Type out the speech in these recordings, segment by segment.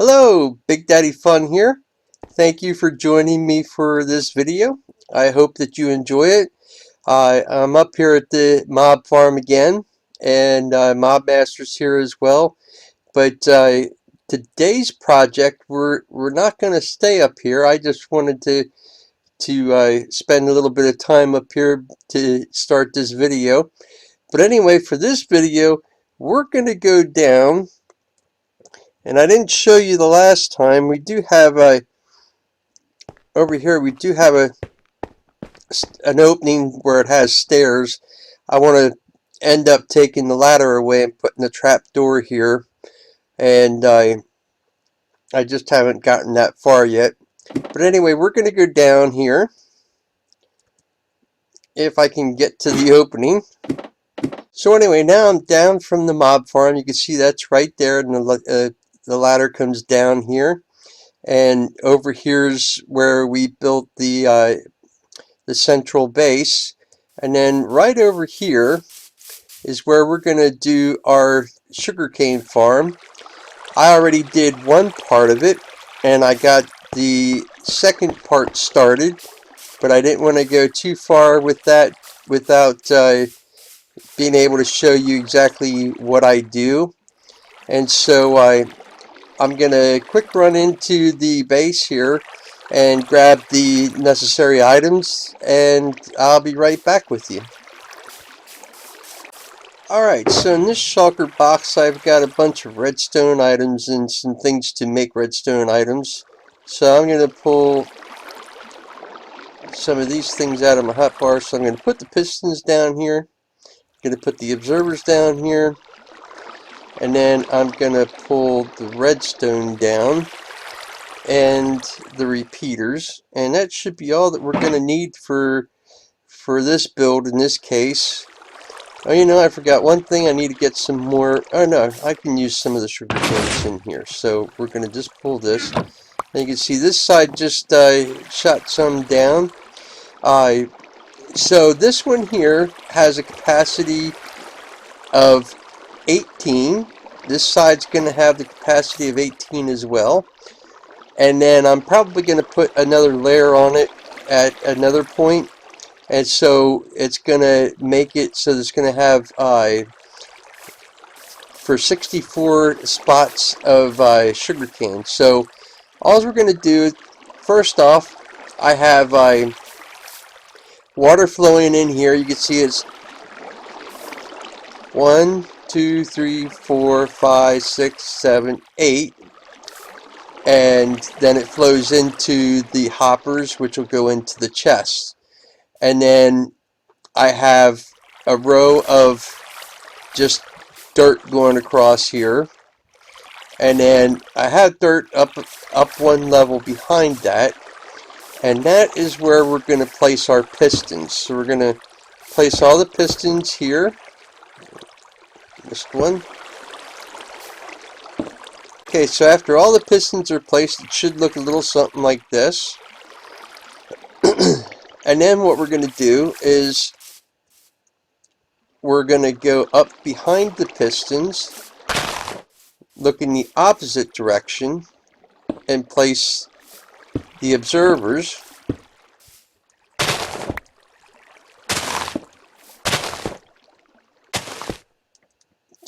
Hello, Big Daddy Fun here. Thank you for joining me for this video. I hope that you enjoy it. I'm up here at the mob farm again, and Mob Master's here as well. But today's project, we're not going to stay up here. I just wanted to spend a little bit of time up here to start this video. But anyway, for this video, we're going to go down. And I didn't show you the last time. We do have over here. We do have an opening where it has stairs. I want to end up taking the ladder away and putting a trap door here. And I just haven't gotten that far yet. But anyway, we're going to go down here. If I can get to the opening. So anyway, now I'm down from the mob farm. You can see that's right there, and the ladder comes down here. And over here's where we built the central base. And then right over here is where we're going to do our sugarcane farm. I already did one part of it, and I got the second part started, but I didn't want to go too far with that without being able to show you exactly what I do. And so I'm going to quick run into the base here and grab the necessary items, and I'll be right back with you. Alright, so in this shulker box I've got a bunch of redstone items and some things to make redstone items. So I'm going to pull some of these things out of my hotbar. So I'm going to put the pistons down here. I'm going to put the observers down here. And then I'm going to pull the redstone down and the repeaters. And that should be all that we're going to need for this build in this case. Oh, you know, I forgot one thing. I need to get some more. Oh, no, I can use some of the sugar canes in here. So we're going to just pull this. And you can see this side just shot some down. So this one here has a capacity of 18. This side's going to have the capacity of 18 as well. And then I'm probably going to put another layer on it at another point. And so it's going to make it so it's going to have for 64 spots of sugarcane. So all we're going to do, first off, I have water flowing in here. You can see it's 1, 2, 3, 4, 5, 6, 7, 8. And then it flows into the hoppers, which will go into the chests. And then I have a row of just dirt going across here. And then I have dirt up one level behind that. And that is where we're going to place our pistons. So we're going to place all the pistons here. Missed one. Okay, so after all the pistons are placed, it should look a little something like this. And then what we're going to do is we're going to go up behind the pistons, look in the opposite direction, and place the observers.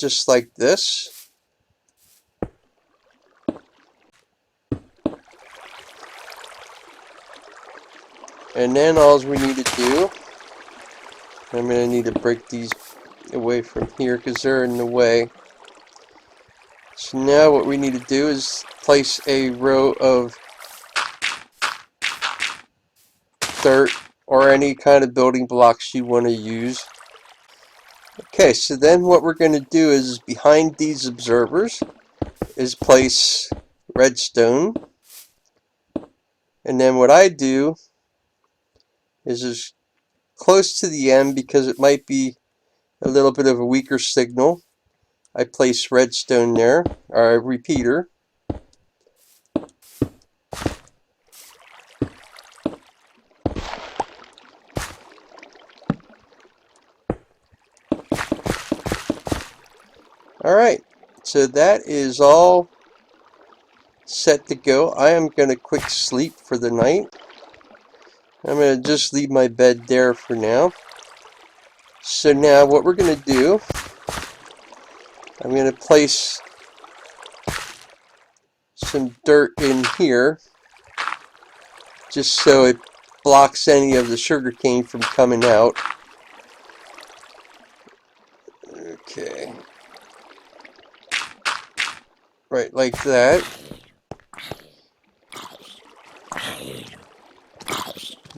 Just like this. And then all we need to do, I'm going to need to break these away from here because they're in the way. So now what we need to do is place a row of dirt or any kind of building blocks you want to use. Okay, so then what we're going to do is behind these observers is place redstone. And then what I do is as close to the end, because it might be a little bit of a weaker signal, I place redstone there, or a repeater. Alright, so that is all set to go. I am going to quick sleep for the night. I'm going to just leave my bed there for now. So now what we're going to do, I'm going to place some dirt in here just so it blocks any of the sugar cane from coming out. Okay. Right like that.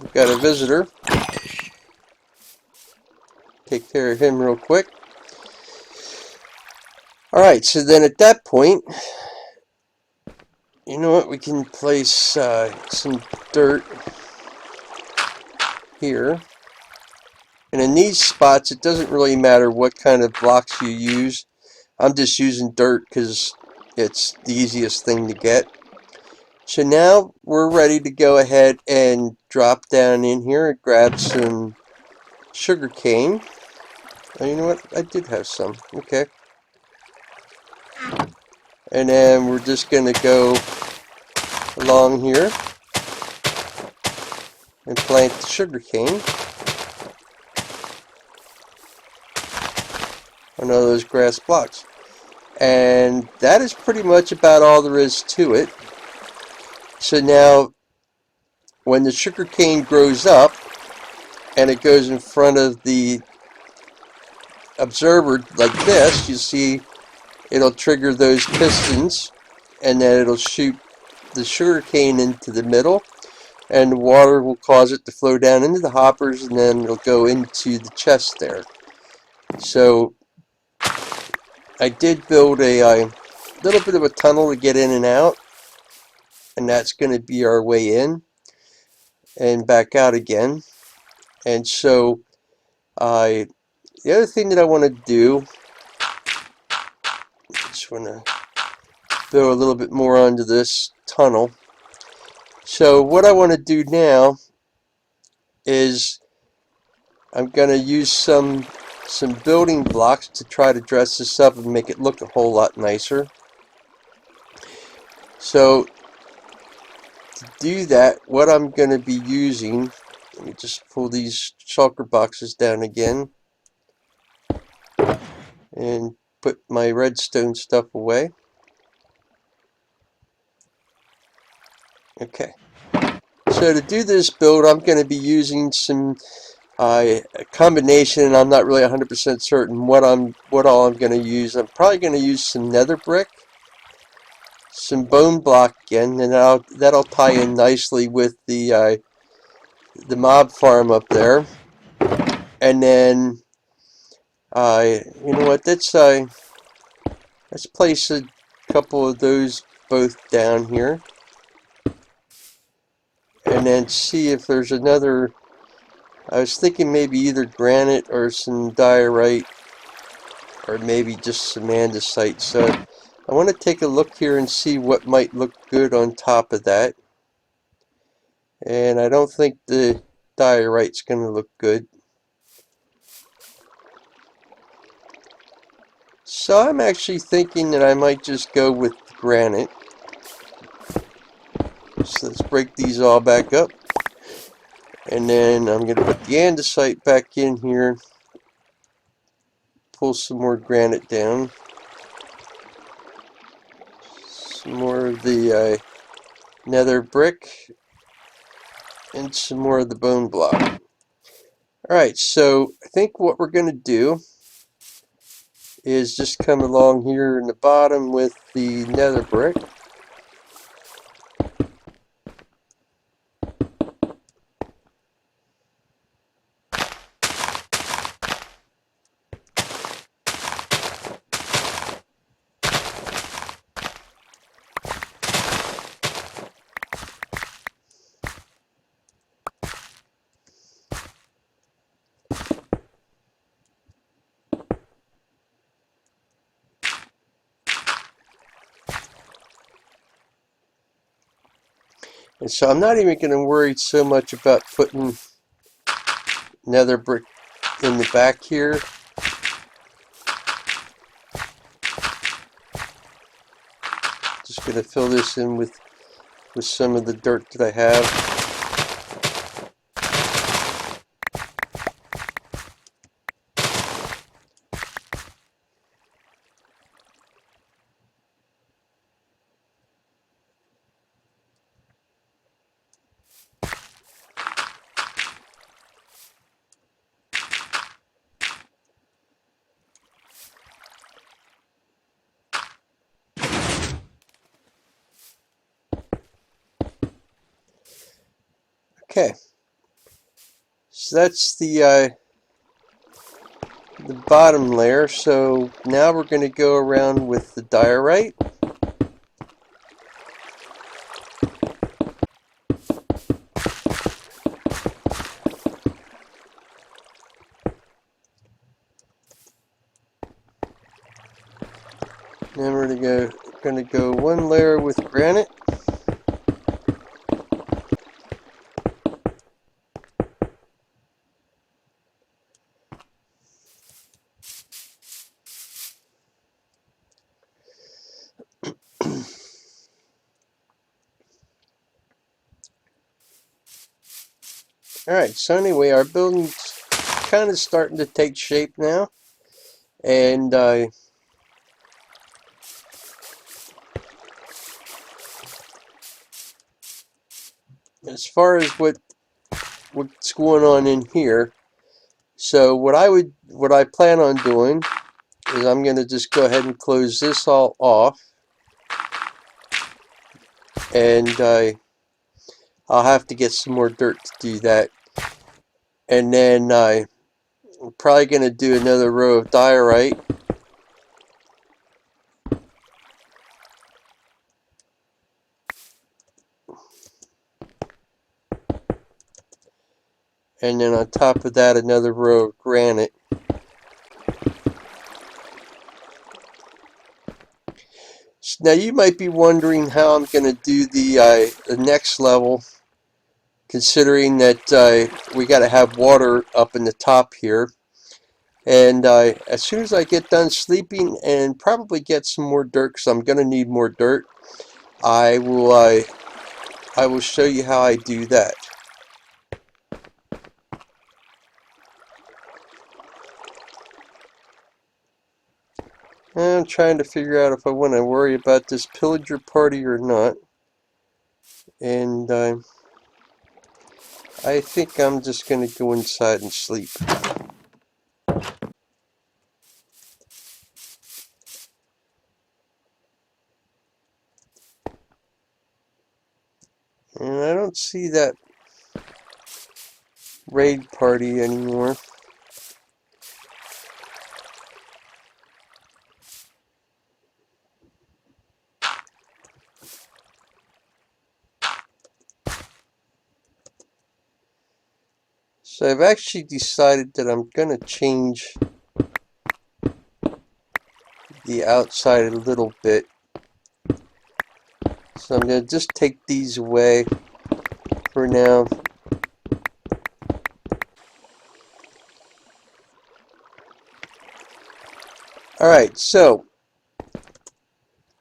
We've got a visitor. Take care of him real quick. Alright, so then at that point, you know what, we can place some dirt here. And in these spots, it doesn't really matter what kind of blocks you use. I'm just using dirt because it's the easiest thing to get. So now we're ready to go ahead and drop down in here and grab some sugar cane. Oh, you know what? I did have some. Okay. And then we're just going to go along here and plant the sugar cane on all those grass blocks. And that is pretty much about all there is to it. So now when the sugar cane grows up and it goes in front of the observer like this, you see it'll trigger those pistons, and then it'll shoot the sugar cane into the middle, and the water will cause it to flow down into the hoppers, and then it'll go into the chest there. So I did build a little bit of a tunnel to get in and out, and that's going to be our way in and back out again. And so the other thing that I want to do, just want to throw a little bit more onto this tunnel. So what I want to do now is I'm going to use some building blocks to try to dress this up and make it look a whole lot nicer. So to do that, what I'm going to be using, let me just pull these shulker boxes down again and put my redstone stuff away. Okay. So to do this build, I'm going to be using some a combination, and I'm not really 100% certain what all I'm going to use. I'm probably going to use some nether brick, some bone block again, and that'll tie in nicely with the mob farm up there. And then you know what? Let's place a couple of those both down here, and then see if there's another. I was thinking maybe either granite or some diorite, or maybe just some andesite. So I want to take a look here and see what might look good on top of that. And I don't think the diorite's going to look good. So I'm actually thinking that I might just go with granite. So let's break these all back up. And then I'm going to put the andesite back in here. Pull some more granite down. Some more of the nether brick. And some more of the bone block. Alright, so I think what we're going to do is just come along here in the bottom with the nether brick. And so I'm not even going to worry so much about putting nether brick in the back here. Just just going to fill this in with some of the dirt that I have. Okay, so that's the bottom layer. So now we're going to go around with the diorite. Then we're going to go one layer with granite. Alright, so anyway, our building's kind of starting to take shape now. And as far as what's going on in here, so what I plan on doing is I'm going to just go ahead and close this all off. And I'll have to get some more dirt to do that. And then I'm probably going to do another row of diorite. And then on top of that, another row of granite. Now you might be wondering how I'm going to do the next level, considering that we got to have water up in the top here. And as soon as I get done sleeping and probably get some more dirt, because I'm going to need more dirt, I will show you how I do that. I'm trying to figure out if I want to worry about this pillager party or not. And I think I'm just going to go inside and sleep. And I don't see that raid party anymore. So I've actually decided that I'm going to change the outside a little bit. So I'm going to just take these away for now. Alright, so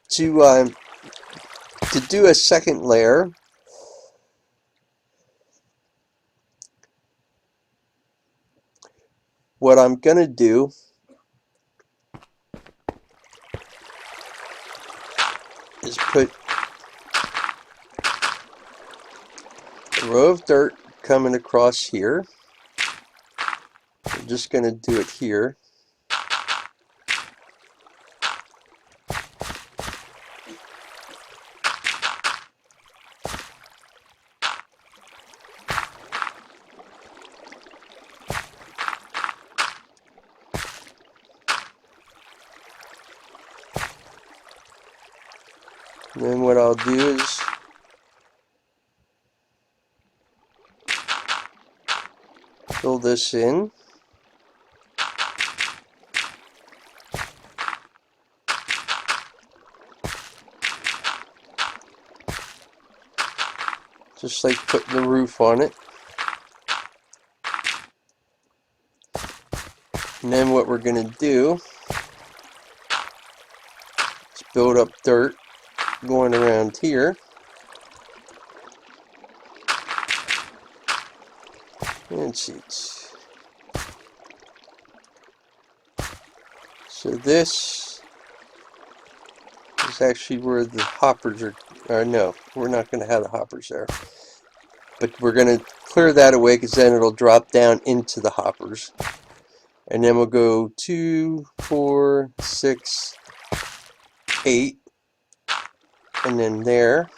to do a second layer, what I'm going to do is put a row of dirt coming across here. I'm just going to do it here. And then what I'll do is fill this in. Just like putting the roof on it. And then what we're going to do is build up dirt. going around here. And see. So this is actually where the hoppers are. No, we're not going to have the hoppers there. But we're going to clear that away because then it'll drop down into the hoppers. And then we'll go 2, 4, 6, 8. And then there.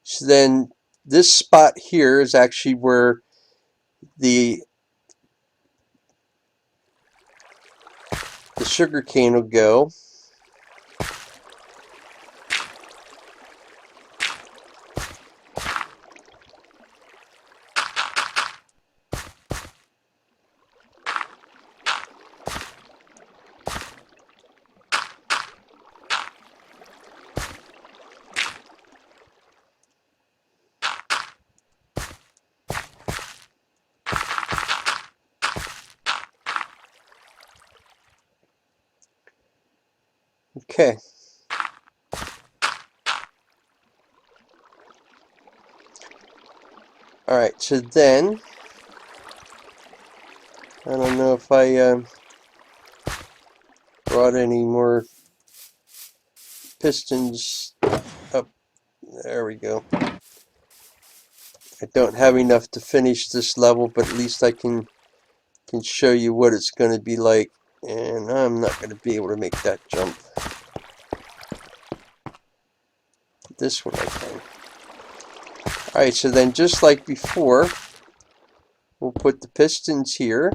So then this spot here is actually where the sugar cane will go. Okay. Alright, so then, I don't know if I brought any more pistons up. There we go. I don't have enough to finish this level, but at least I can show you what it's going to be like. And I'm not going to be able to make that jump. This one I can. Alright, so then just like before, we'll put the pistons here.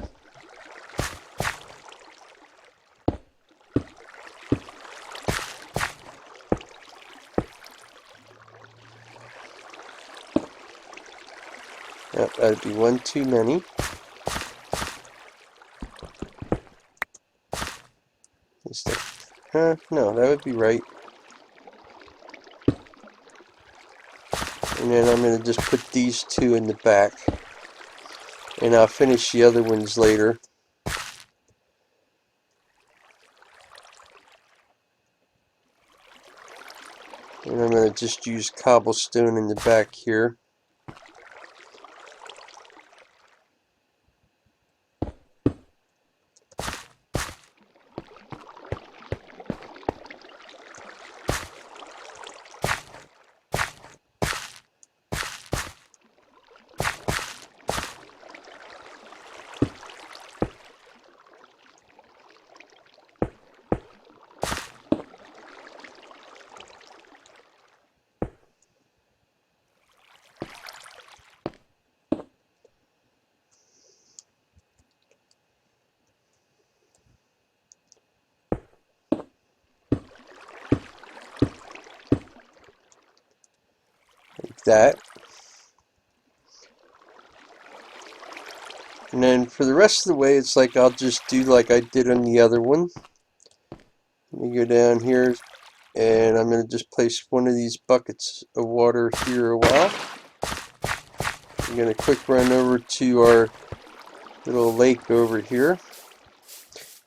Yep, that'd be one too many. No, that would be right. And then I'm going to just put these two in the back. And I'll finish the other ones later. And I'm going to just use cobblestone in the back here. Like that. And then for the rest of the way, it's like I'll just do like I did on the other one. Let me go down here, and I'm going to just place one of these buckets of water here a while. I'm going to quick run over to our little lake over here.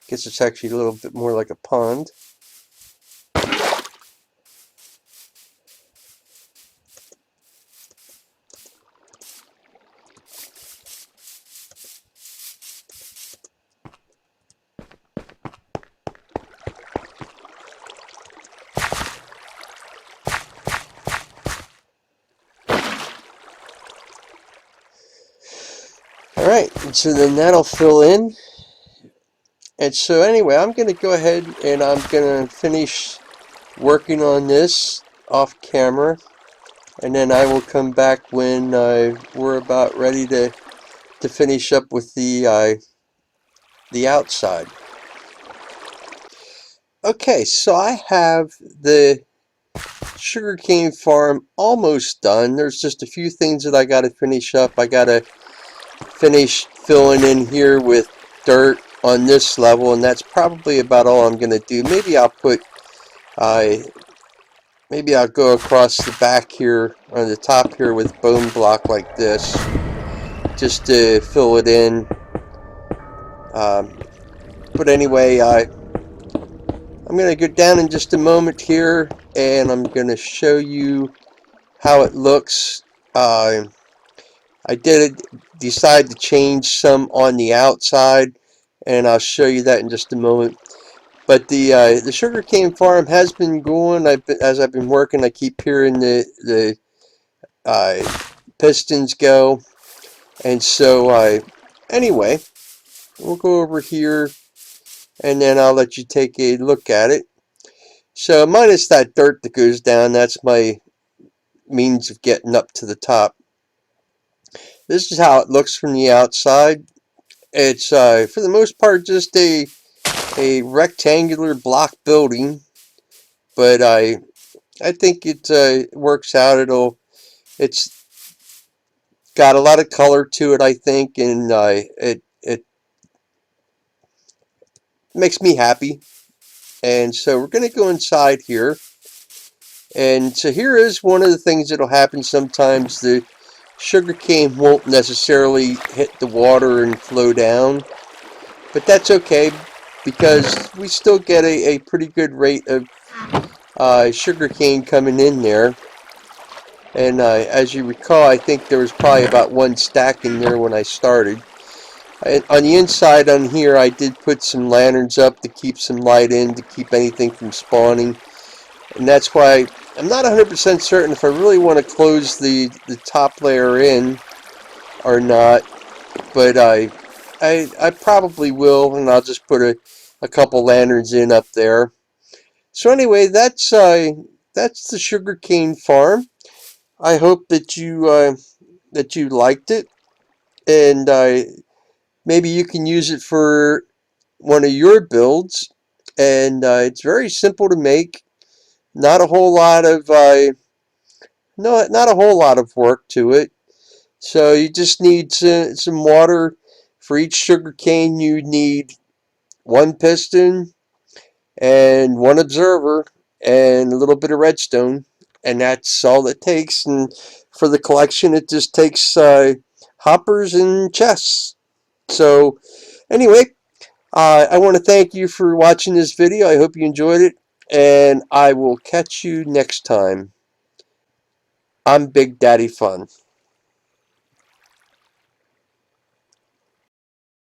Guess it's actually a little bit more like a pond. Alright, and so then that'll fill in. And so anyway, I'm going to go ahead and I'm going to finish working on this off camera. And then I will come back when we're about ready to finish up with the outside. Okay, so I have the sugarcane farm almost done. There's just a few things that I got to finish up. I got to finish filling in here with dirt on this level, and that's probably about all I'm going to do. Maybe I'll put maybe I'll go across the back here on the top here with bone block like this, just to fill it in. But anyway, I'm going to go down in just a moment here, and I'm going to show you how it looks. I did decide to change some on the outside, and I'll show you that in just a moment. But the sugarcane farm has been going. As I've been working, I keep hearing the pistons go, and so anyway, we'll go over here, and then I'll let you take a look at it. So minus that dirt that goes down, that's my means of getting up to the top. This is how it looks from the outside. It's for the most part just a rectangular block building, but I think it works out. It's got a lot of color to it, I think, and it makes me happy. And so we're going to go inside here. And so here is one of the things that'll happen sometimes. The sugarcane won't necessarily hit the water and flow down, but that's okay because we still get a pretty good rate of sugarcane coming in there. And as you recall, I think there was probably about one stack in there when I started. On the inside on here, I did put some lanterns up to keep some light in, to keep anything from spawning. And that's why I'm not 100% certain if I really want to close the top layer in or not. But I probably will, and I'll just put a couple lanterns in up there. So anyway, that's the sugarcane farm. I hope that you liked it, and maybe you can use it for one of your builds. And it's very simple to make. Not a whole lot of no, not a whole lot of work to it. So you just need some water for each sugar cane. You need one piston and one observer and a little bit of redstone, and that's all it takes. And for the collection, it just takes hoppers and chests. So anyway, I want to thank you for watching this video. I hope you enjoyed it, and I will catch you next time. I'm Big Daddy Fun.